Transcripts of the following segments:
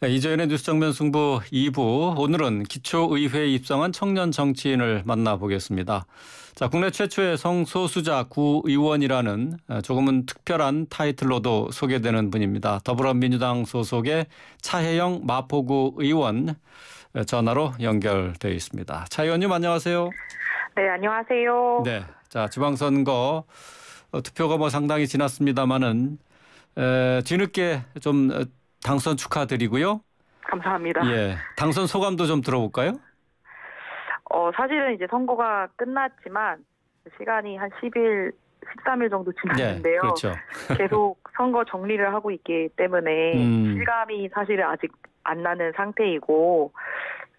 네, 이재현의 뉴스 정면 승부 2부. 오늘은 기초의회에 입성한 청년 정치인을 만나보겠습니다. 자, 국내 최초의 성소수자 구의원이라는 조금은 특별한 타이틀로도 소개되는 분입니다. 더불어민주당 소속의 차혜영 마포구 의원 전화로 연결되어 있습니다. 차 의원님 안녕하세요. 네, 안녕하세요. 네, 자 지방선거 투표가 상당히 지났습니다마는 뒤늦게 좀 당선 축하드리고요. 감사합니다. 예, 당선 소감도 좀 들어볼까요? 사실은 이제 선거가 끝났지만 시간이 한 10일, 13일 정도 지났는데요. 네, 그렇죠. 계속 선거 정리를 하고 있기 때문에 실감이 사실은 아직 안 나는 상태이고,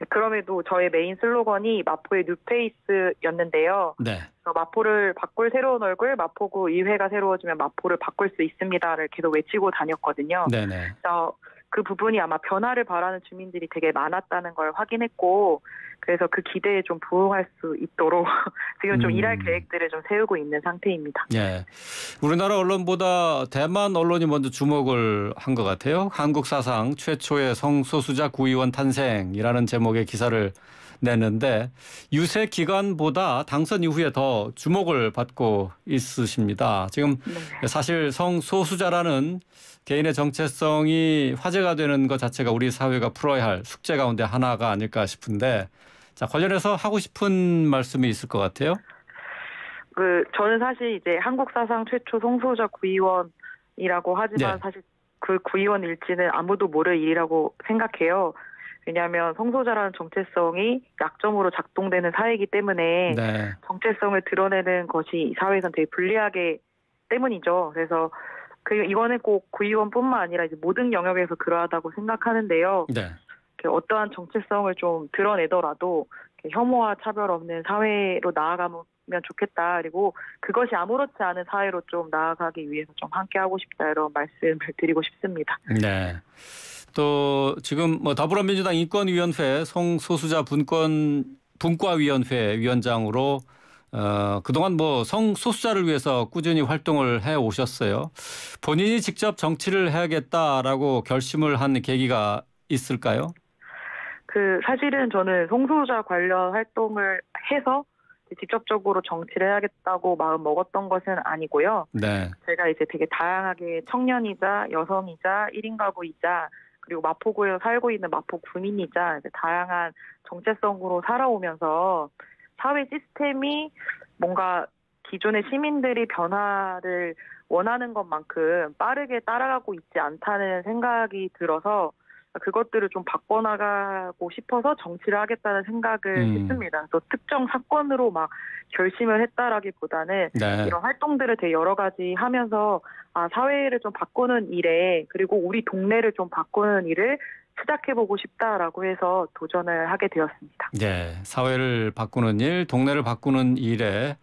그럼에도 저의 메인 슬로건이 마포의 뉴페이스였는데요. 네. 마포를 바꿀 새로운 얼굴, 마포구 의회가 새로워지면 마포를 바꿀 수 있습니다를 계속 외치고 다녔거든요. 네네. 그 부분이 아마 변화를 바라는 주민들이 되게 많았다는 걸 확인했고, 그래서 그 기대에 좀 부응할 수 있도록 지금 좀 일할 계획들을 좀 세우고 있는 상태입니다. 예, 우리나라 언론보다 대만 언론이 먼저 주목을 한 것 같아요. 한국 사상 최초의 성소수자 구의원 탄생이라는 제목의 기사를 냈는데 유세 기간보다 당선 이후에 더 주목을 받고 있으십니다. 지금 네. 사실 성소수자라는 개인의 정체성이 화제가 되는 것 자체가 우리 사회가 풀어야 할 숙제 가운데 하나가 아닐까 싶은데, 자, 관련해서 하고 싶은 말씀이 있을 것 같아요. 저는 사실 이제 한국 사상 최초 성소수자 구의원이라고 하지만 네. 사실 그 구의원 일지는 아무도 모를 일이라고 생각해요. 왜냐하면 성소수자라는 정체성이 약점으로 작동되는 사회이기 때문에 네. 정체성을 드러내는 것이 사회에서는 되게 불리하기 때문이죠. 그래서 이거는 꼭 구의원뿐만 아니라 이제 모든 영역에서 그러하다고 생각하는데요. 네. 어떠한 정체성을 좀 드러내더라도 혐오와 차별 없는 사회로 나아가면 좋겠다. 그리고 그것이 아무렇지 않은 사회로 좀 나아가기 위해서 좀 함께하고 싶다. 이런 말씀을 드리고 싶습니다. 네. 또 지금 더불어민주당 인권위원회 성소수자 분과위원회 위원장으로 그동안 성소수자를 위해서 꾸준히 활동을 해 오셨어요. 본인이 직접 정치를 해야겠다라고 결심을 한 계기가 있을까요? 사실은 저는 성소수자 관련 활동을 해서 직접적으로 정치를 해야겠다고 마음 먹었던 것은 아니고요. 네. 제가 이제 되게 다양하게 청년이자 여성이자 1인 가구이자 그리고 마포구에 살고 있는 마포 구민이자 이제 다양한 정체성으로 살아오면서 사회 시스템이 뭔가 기존의 시민들이 변화를 원하는 것만큼 빠르게 따라가고 있지 않다는 생각이 들어서 그것들을 좀 바꿔나가고 싶어서 정치를 하겠다는 생각을 했습니다. 또 특정 사건으로 막 결심을 했다라기보다는 네. 이런 활동들을 되게 여러 가지 하면서 사회를 좀 바꾸는 일에 그리고 우리 동네를 좀 바꾸는 일을 시작해보고 싶다라고 해서 도전을 하게 되었습니다. 네, 사회를 바꾸는 일, 동네를 바꾸는 일에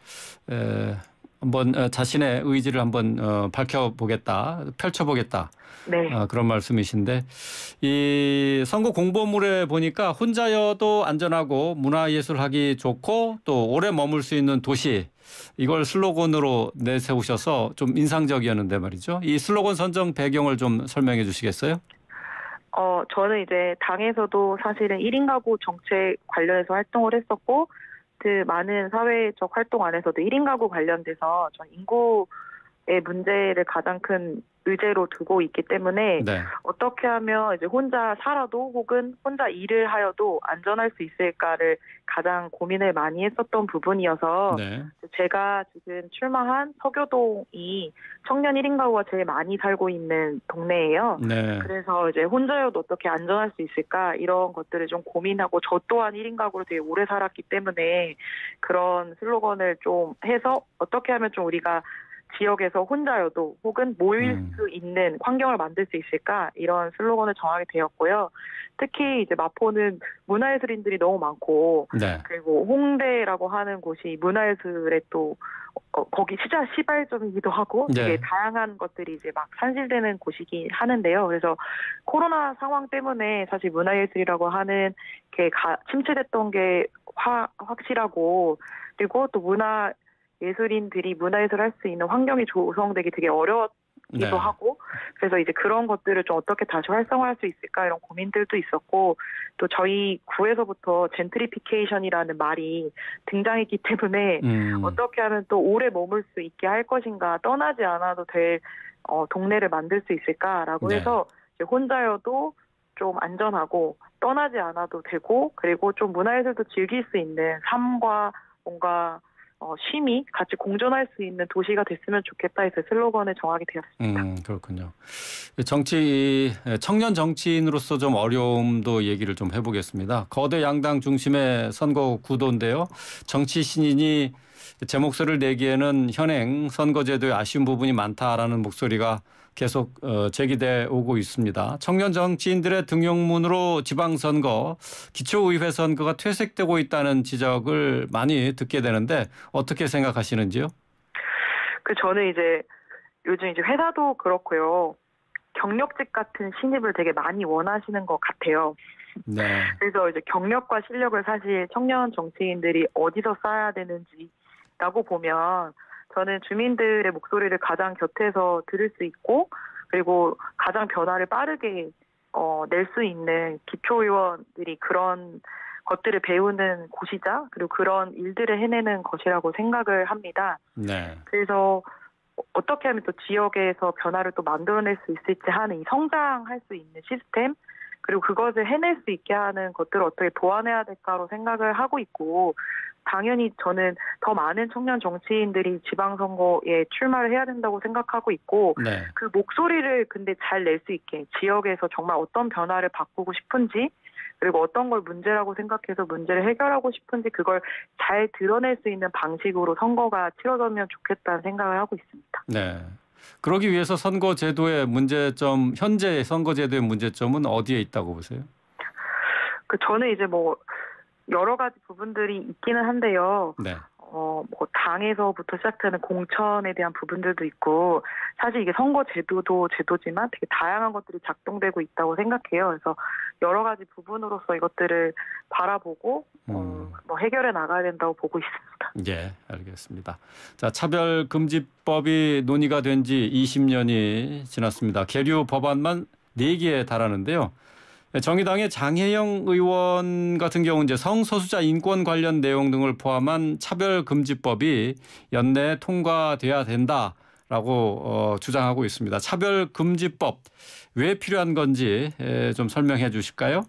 한번 자신의 의지를 한번 펼쳐보겠다. 네. 그런 말씀이신데, 이 선거 공보물에 보니까 혼자여도 안전하고 문화예술하기 좋고 또 오래 머물 수 있는 도시, 이걸 슬로건으로 내세우셔서 좀 인상적이었는데 말이죠. 이 슬로건 선정 배경을 좀 설명해 주시겠어요? 저는 이제 당에서도 사실은 1인 가구 정책 관련해서 활동을 했었고, 그 많은 사회적 활동 안에서도 1인 가구 관련돼서 전 인구의 문제를 가장 큰 의제로 두고 있기 때문에 네. 어떻게 하면 이제 혼자 살아도 혹은 혼자 일을 하여도 안전할 수 있을까를 가장 고민을 많이 했었던 부분이어서 네. 제가 지금 출마한 서교동이 청년 1인 가구가 제일 많이 살고 있는 동네예요. 네. 그래서 이제 혼자여도 어떻게 안전할 수 있을까 이런 것들을 좀 고민하고 저 또한 1인 가구로 되게 오래 살았기 때문에 그런 슬로건을 좀 해서 어떻게 하면 좀 우리가 지역에서 혼자여도 혹은 모일 수 있는 환경을 만들 수 있을까 이런 슬로건을 정하게 되었고요. 특히 이제 마포는 문화예술인들이 너무 많고 네. 그리고 홍대라고 하는 곳이 문화예술의 또 거기 시발점이기도 하고 네. 되게 다양한 것들이 이제 막 산실되는 곳이긴 하는데요. 그래서 코로나 상황 때문에 사실 문화예술이라고 하는 게 침체됐던 게 확실하고 그리고 또 예술인들이 문화예술을 할 수 있는 환경이 조성되기 되게 네. 하고 그래서 이제 그런 것들을 좀 어떻게 다시 활성화할 수 있을까 이런 고민들도 있었고 또 저희 구에서부터 젠트리피케이션이라는 말이 등장했기 때문에 어떻게 하면 또 오래 머물 수 있게 할 것인가 떠나지 않아도 될 동네를 만들 수 있을까라고 네. 해서 이제 혼자여도 좀 안전하고 떠나지 않아도 되고 그리고 좀 문화예술도 즐길 수 있는 삶과 뭔가 쉼이 같이 공존할 수 있는 도시가 됐으면 좋겠다 해서 슬로건을 정하게 되었습니다. 그렇군요. 청년 정치인으로서 좀 어려움도 얘기를 좀 해보겠습니다. 거대 양당 중심의 선거 구도인데요. 정치 신인이 제 목소리를 내기에는 현행 선거제도에 아쉬운 부분이 많다라는 목소리가 계속 제기돼 오고 있습니다. 청년 정치인들의 등용문으로 지방선거, 기초의회 선거가 퇴색되고 있다는 지적을 많이 듣게 되는데 어떻게 생각하시는지요? 저는 이제 요즘 이제 회사도 그렇고요. 경력직 같은 신입을 되게 많이 원하시는 것 같아요. 네. 그래서 이제 경력과 실력을 사실 청년 정치인들이 어디서 쌓아야 되는지라고 보면 저는 주민들의 목소리를 가장 곁에서 들을 수 있고 그리고 가장 변화를 빠르게 낼 수 있는 기초의원들이 그런 것들을 배우는 곳이자 그리고 그런 일들을 해내는 것이라고 생각을 합니다. 네. 그래서 어떻게 하면 또 지역에서 변화를 또 만들어낼 수 있을지 하는 이 성장할 수 있는 시스템 그리고 그것을 해낼 수 있게 하는 것들을 어떻게 보완해야 될까로 생각을 하고 있고 당연히 저는 더 많은 청년 정치인들이 지방선거에 출마를 해야 된다고 생각하고 있고 네. 그 목소리를 근데 잘 낼 수 있게 지역에서 정말 어떤 변화를 바꾸고 싶은지 그리고 어떤 걸 문제라고 생각해서 문제를 해결하고 싶은지 그걸 잘 드러낼 수 있는 방식으로 선거가 치러졌으면 좋겠다는 생각을 하고 있습니다. 네. 그러기 위해서 선거제도의 문제점, 현재 선거제도의 문제점은 어디에 있다고 보세요? 저는 이제 뭐 여러 가지 부분들이 있기는 한데요. 네. 뭐 당에서부터 시작되는 공천에 대한 부분들도 있고 사실 이게 선거 제도도 제도지만 되게 다양한 것들이 작동되고 있다고 생각해요. 그래서 여러 가지 부분으로서 이것들을 바라보고 뭐 해결해 나가야 된다고 보고 있습니다. 예, 알겠습니다. 자, 차별금지법이 논의가 된 지 20년이 지났습니다. 계류 법안만 4개에 달하는데요. 정의당의 장혜영 의원 같은 경우 이제 성소수자 인권 관련 내용 등을 포함한 차별금지법이 연내에 통과돼야 된다라고 주장하고 있습니다. 차별금지법 왜 필요한 건지 좀 설명해 주실까요?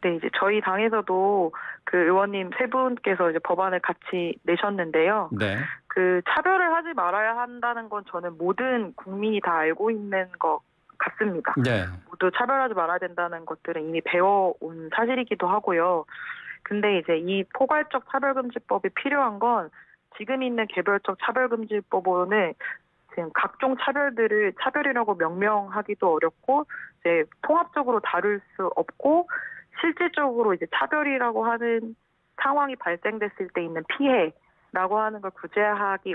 네, 이제 저희 당에서도 그 의원님 세 분께서 이제 법안을 같이 내셨는데요. 네. 그 차별을 하지 말아야 한다는 건 저는 모든 국민이 다 알고 있는 것 같습니다. 네. 모두 차별하지 말아야 된다는 것들은 이미 배워온 사실이기도 하고요. 근데 이제 이 포괄적 차별금지법이 필요한 건 지금 있는 개별적 차별금지법으로는 지금 각종 차별들을 차별이라고 명명하기도 어렵고 이제 통합적으로 다룰 수 없고 실질적으로 이제 차별이라고 하는 상황이 발생됐을 때 있는 피해라고 하는 걸 구제하기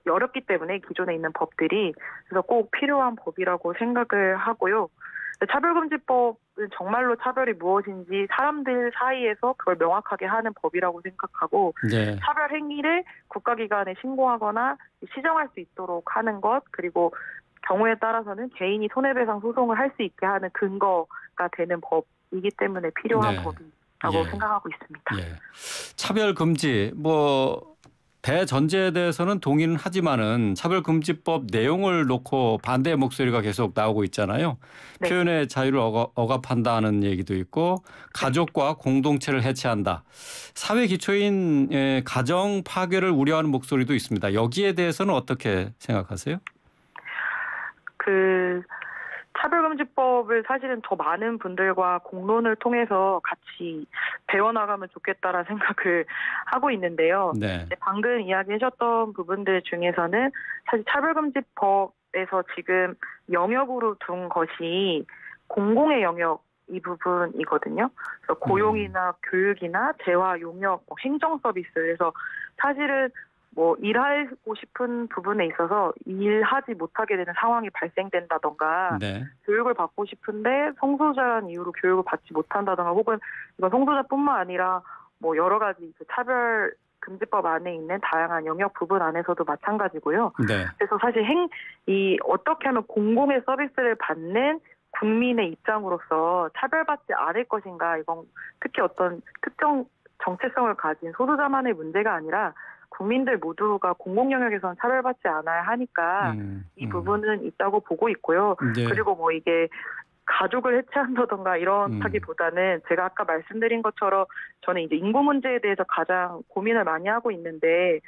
어렵기 때문에 기존에 있는 법들이 그래서 꼭 필요한 법이라고 생각을 하고요. 차별금지법은 정말로 차별이 무엇인지 사람들 사이에서 그걸 명확하게 하는 법이라고 생각하고 네. 차별 행위를 국가기관에 신고하거나 시정할 수 있도록 하는 것 그리고 경우에 따라서는 개인이 손해배상 소송을 할 수 있게 하는 근거가 되는 법이기 때문에 필요한 네. 법이라고 예. 생각하고 있습니다. 예. 차별금지 대전제에 대해서는 동의는 하지만은 차별금지법 내용을 놓고 반대의 목소리가 계속 나오고 있잖아요. 네. 표현의 자유를 억압한다는 얘기도 있고 가족과 공동체를 해체한다. 사회 기초인 가정 파괴를 우려하는 목소리도 있습니다. 여기에 대해서는 어떻게 생각하세요? 차별금지법을 사실은 더 많은 분들과 공론을 통해서 같이 배워나가면 좋겠다라는 생각을 하고 있는데요. 네. 방금 이야기하셨던 부분들 중에서는 사실 차별금지법에서 지금 영역으로 둔 것이 공공의 영역 이 부분이거든요. 그래서 고용이나 교육이나 재화, 용역, 행정 서비스 그래서 사실은 일하고 싶은 부분에 있어서 일하지 못하게 되는 상황이 발생된다던가 네. 교육을 받고 싶은데 성소수자라는 이유로 교육을 받지 못한다던가 혹은 이건 성소수자뿐만 아니라 여러 가지 차별 금지법 안에 있는 다양한 영역 부분 안에서도 마찬가지고요. 네. 그래서 사실 어떻게 하면 공공의 서비스를 받는 국민의 입장으로서 차별받지 않을 것인가, 이건 특히 어떤 특정 정체성을 가진 소수자만의 문제가 아니라 국민들 모두가 공공 영역에서는 차별받지 않아야 하니까 이 부분은 있다고 보고 있고요. 네. 그리고 뭐 이게 가족을 해체한다던가 이런다기보다는 제가 아까 말씀드린 것처럼 저는 이제 인구 문제에 대해서 가장 고민을 많이 하고 있는데,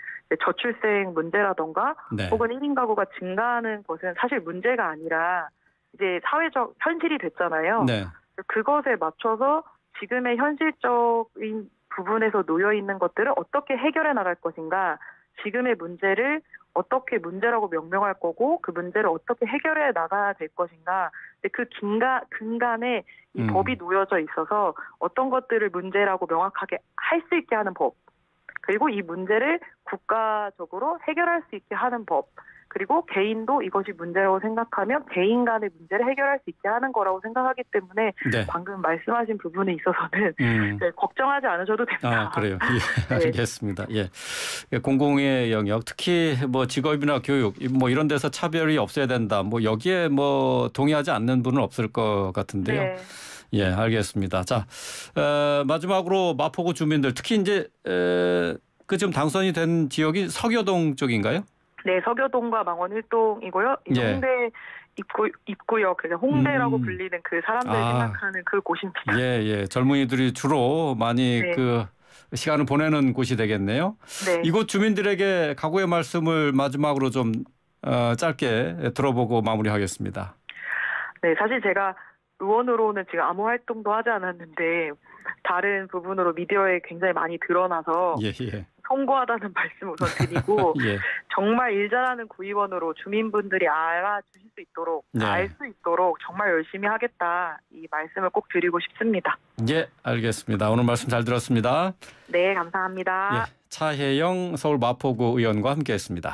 저출생 문제라던가 네. 혹은 1인 가구가 증가하는 것은 사실 문제가 아니라 이제 사회적 현실이 됐잖아요. 네. 그것에 맞춰서 지금의 현실적인 부분에서 놓여 있는 것들을 어떻게 해결해 나갈 것인가, 지금의 문제를 어떻게 문제라고 명명할 거고 그 문제를 어떻게 해결해 나가야 될 것인가. 근데 그 근간에 이 법이 놓여져 있어서 어떤 것들을 문제라고 명확하게 할 수 있게 하는 법, 그리고 이 문제를 국가적으로 해결할 수 있게 하는 법, 그리고 개인도 이것이 문제라고 생각하면 개인 간의 문제를 해결할 수 있게 하는 거라고 생각하기 때문에 네. 방금 말씀하신 부분에 있어서는 네, 걱정하지 않으셔도 됩니다. 아, 그래요. 예, 네. 알겠습니다. 예. 공공의 영역, 특히 뭐 직업이나 교육 뭐 이런 데서 차별이 없어야 된다. 뭐 여기에 뭐 동의하지 않는 분은 없을 것 같은데요. 네. 예, 알겠습니다. 자, 마지막으로 마포구 주민들, 특히 이제 지금 당선이 된 지역이 서교동 쪽인가요? 네, 서교동과 망원 1동이고요. 예. 홍대 입구역, 그래서 홍대라고 불리는 그 사람들이 생각하는 그 곳입니다. 예, 예. 젊은이들이 주로 많이 네. 그 시간을 보내는 곳이 되겠네요. 네. 이곳 주민들에게 각오의 말씀을 마지막으로 좀 짧게 들어보고 마무리하겠습니다. 네, 사실 제가 의원으로는 지금 아무 활동도 하지 않았는데 다른 부분으로 미디어에 굉장히 많이 드러나서 예, 예. 송구하다는 말씀 우선 드리고 예. 정말 일 잘하는 구의원으로 주민분들이 알아주실 수 있도록, 네. 알 수 있도록 정말 열심히 하겠다, 이 말씀을 꼭 드리고 싶습니다. 예, 알겠습니다. 오늘 말씀 잘 들었습니다. 네, 감사합니다. 예, 차혜영 서울 마포구 의원과 함께했습니다.